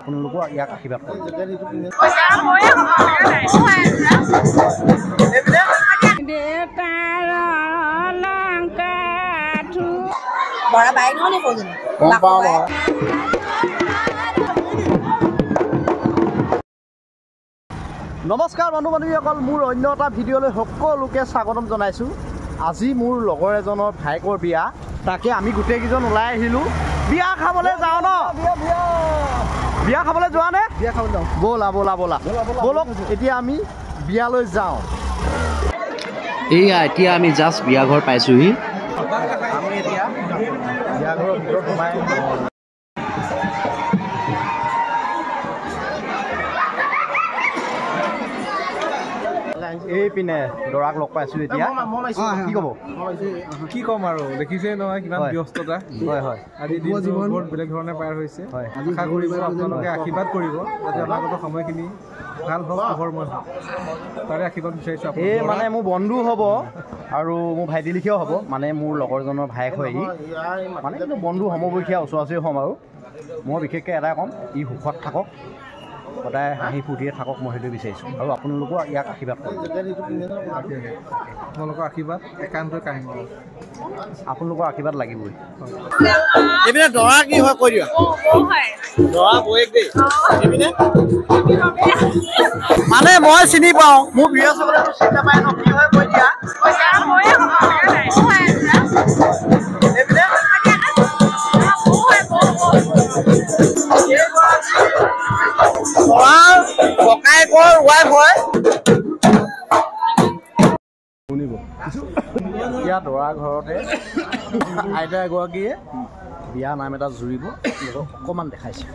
আপোনালোকো ইয়াক আশীৰ্বাদ কৰক। নমস্কাৰ বন্ধু বান্ধৱীসকল, মোৰ অন্য এটা ভিডিঅ'লৈ সকলোকে স্বাগতম জনাইছোঁ। আজি মোৰ লগৰ এজনৰ ভায়েকৰ বিয়া, তাকে আমি গোটেইকেইজন ওলাই আহিলোঁ। বিয়া খাবলৈ যাওঁ ন? বিয়া খাবলৈ যোৱা নে? বিয়া খাবলৈ যাওঁ। ব'লা ব'লা ব'লা ব'লক, এতিয়া আমি বিয়ালৈ যাওঁ। এতিয়া আমি জাষ্ট বিয়া ঘৰ পাইছোঁহি। আমি এতিয়া বিয়া ঘৰৰ ভিতৰত সোমাই এইপিনে দৰাক লগ পাইছোঁ। এতিয়া কি ক'ব? কি ক'ম আৰু, দেখিছে নহয় কিমান ব্যস্ততা। হয় হয়, আজি দিনটো বহুত বেলেগ ধৰণে পাৰ হৈছে। আশা কৰিব আপোনালোকে আশীৰ্বাদ কৰিব যাতে অনাগত সময়খিনি ভাল হওক, পোহৰময় হওক, তাৰে আশীৰ্বাদ বিচাৰিছোঁ। এই মানে মোৰ বন্ধু হ'ব আৰু মোৰ ভাইটি লিখিয়াও হ'ব, মানে মোৰ লগৰজনৰ ভায়েক হয় ই, মানে কিন্তু বন্ধু সমবয়সীয়া ওচৰা ওচৰি হ'ম। আৰু মই বিশেষকৈ এটাই ক'ম, ই সুখত থাকক, সদায় হাঁহি ফূৰ্তিৰে থাকক, মই সেইটো বিচাৰিছোঁ। আৰু আপোনালোকো ইয়াক আশীৰ্বাদ কৰক। আপোনালোকৰ আশীৰ্বাদ একান্তই কাহিনী, আপোনালোকৰ আশীৰ্বাদ লাগিবই। এইপিনে দৰা কি হয় কৈ দিয়া। দৰা বৌয়েক দেই। এইপিনে মানে মই চিনি পাওঁ, মোৰ বিয়া চাবলৈ চিনি নাপায় ন, কি হয় কৈ দিয়া। দৰাৰ ককায়েকৰ ৱাইফ হয়। এতিয়া দৰা ঘৰতে আইতা এগৰাকীয়ে বিয়া নাম এটা জুৰিব, অকণমান দেখাইছে।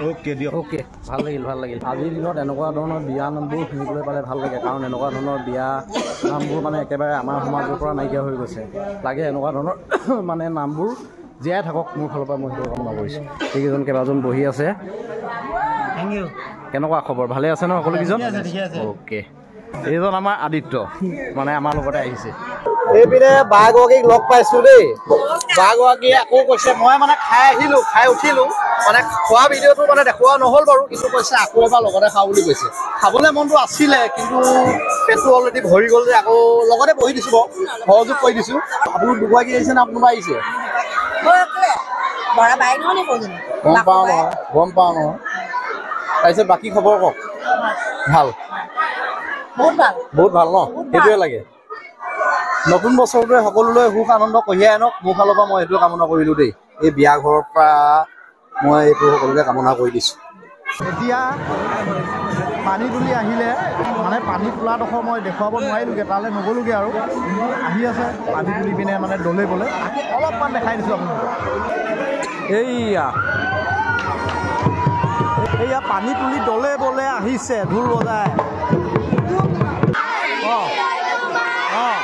অ'কে দিয়ক। অ'কে, ভাল লাগিল ভাল লাগিল। আজিৰ দিনত এনেকুৱা ধৰণৰ বিয়া নামবোৰ শুনিবলৈ পালে ভাল লাগে, কাৰণ এনেকুৱা ধৰণৰ বিয়া নামবোৰ মানে একেবাৰে আমাৰ সমাজৰ পৰা নাইকিয়া হৈ গৈছে। লাগে এনেকুৱা ধৰণৰ মানে নামবোৰ জীয়াই থাকক, মোৰ ফালৰ পৰা মই সেইটো কামনা কৰিছোঁ। এইকেইজন কেইবাজন বহি আছে। Thank you. কেনেকুৱা খবৰ? ভালে আছে ন সকলোকেইজন? অ'কে, এইজন আমাৰ আদিত্য, মানে আমাৰ লগতে আহিছে। এইপিনে বাগৰাকীক লগ পাইছোঁ দেই। বাগৰাকীয়ে আকৌ কৈছে, মই মানে খাই আহিলোঁ, খাই উঠিলোঁ, মানে খোৱা ভিডিঅ'টো মানে দেখুওৱা নহ'ল বাৰু, কিন্তু কৈছে আকৌ এবাৰ লগতে খাওঁ বুলি কৈছে। খাবলৈ মনটো আছিলে, কিন্তু পেটটো অলৰেডি ভৰি গ'ল যে আকৌ লগতে বহি দিছোঁ বাৰু, সহযোগ কৰি দিছোঁ। আপুনি দুগৰাকী আহিছে নে কোনোবা আহিছে? গম পাওঁ নহয়, গম পাওঁ নহয়। তাৰপিছত বাকী খবৰ কওক। ভাল, বহুত ভাল ন? সেইটোৱে লাগে। নতুন বছৰটোৱে সকলোলৈ সুখ আনন্দ কঢ়িয়াই আনক, মোৰ ফালৰ পৰা মই এইটোৱে কামনা কৰিলোঁ দেই। এই বিয়া ঘৰৰ পৰা মই এইটো সকলোকে কামনা কৰি দিছোঁ। এতিয়া পানী তুলি আহিলে, মানে পানী তোলাডোখৰ মই দেখুৱাব নোৱাৰিলোগৈ, তালৈ নগ'লোগৈ আৰু আহি আছে পানী তুলি পিনে মানে দলে বলে। অলপমান দেখাই দিছোঁ আপোনালোকক। এইয়া পানী তুলি দলে বলে আহিছে, ঢোল বজাই। অঁ অঁ,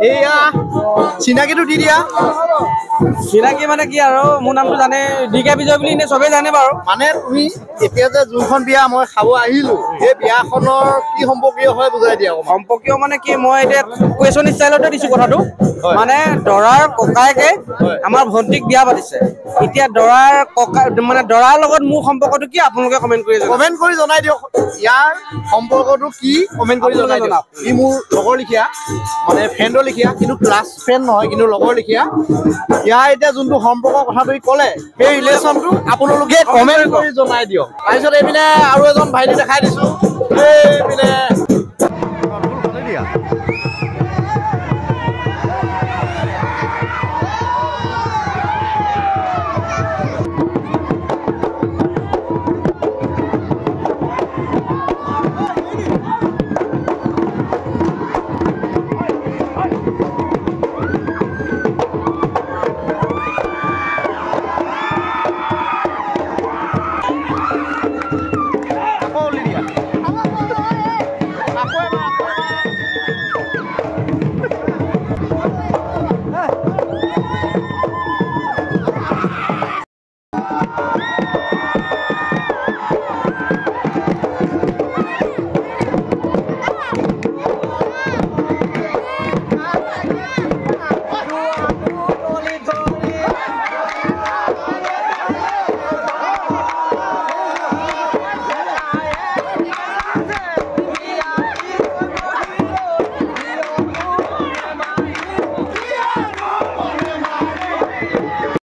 এইয়া চিনাকিটো দি দিয়া। চিনাকি মানে কি আৰু, মোৰ নামটো জানে, ডিকে বিজয় বুলি এনে চবেই জানে বাৰু। মানে তুমি এতিয়া যে যোনখন বিয়া মই খাব আহিলোঁ, সেই বিয়াখনৰ কি সম্পৰ্কীয় হয় বুজাই দিয়া। সম্পৰ্কীয় মানে কি, মই এতিয়া কুৱেশ্যন ষ্টাইলতে দিছোঁ কথাটো। মানে দৰাৰ ককায়েকে আমাৰ ভণ্টিক বিয়া পাতিছে। এতিয়া দৰাৰ ককা মানে দৰাৰ লগত মোৰ সম্পৰ্কটো কি, আপোনালোকে কমেণ্ট কৰি জনাই দিয়ক। ইয়াৰ সম্পৰ্কটো কি কমেণ্ট কৰি জনাই দিয়ক। ই মোৰ লগৰ লিখীয়া, মানে ফ্ৰেণ্ডৰ লিখীয়া, কিন্তু ক্লাছ ফ্ৰেণ্ড নহয়, কিন্তু লগৰ লিখীয়া। ইয়াৰ এতিয়া যোনটো সম্পৰ্কৰ কথাটো ক'লে, সেই ৰিলেশ্যনটো আপোনালোকে কমেণ্ট কৰি জনাই দিয়ক। তাৰপিছত এইপিনে আৰু এজন ভাইটি দেখাই দিছোঁ। এইপিনে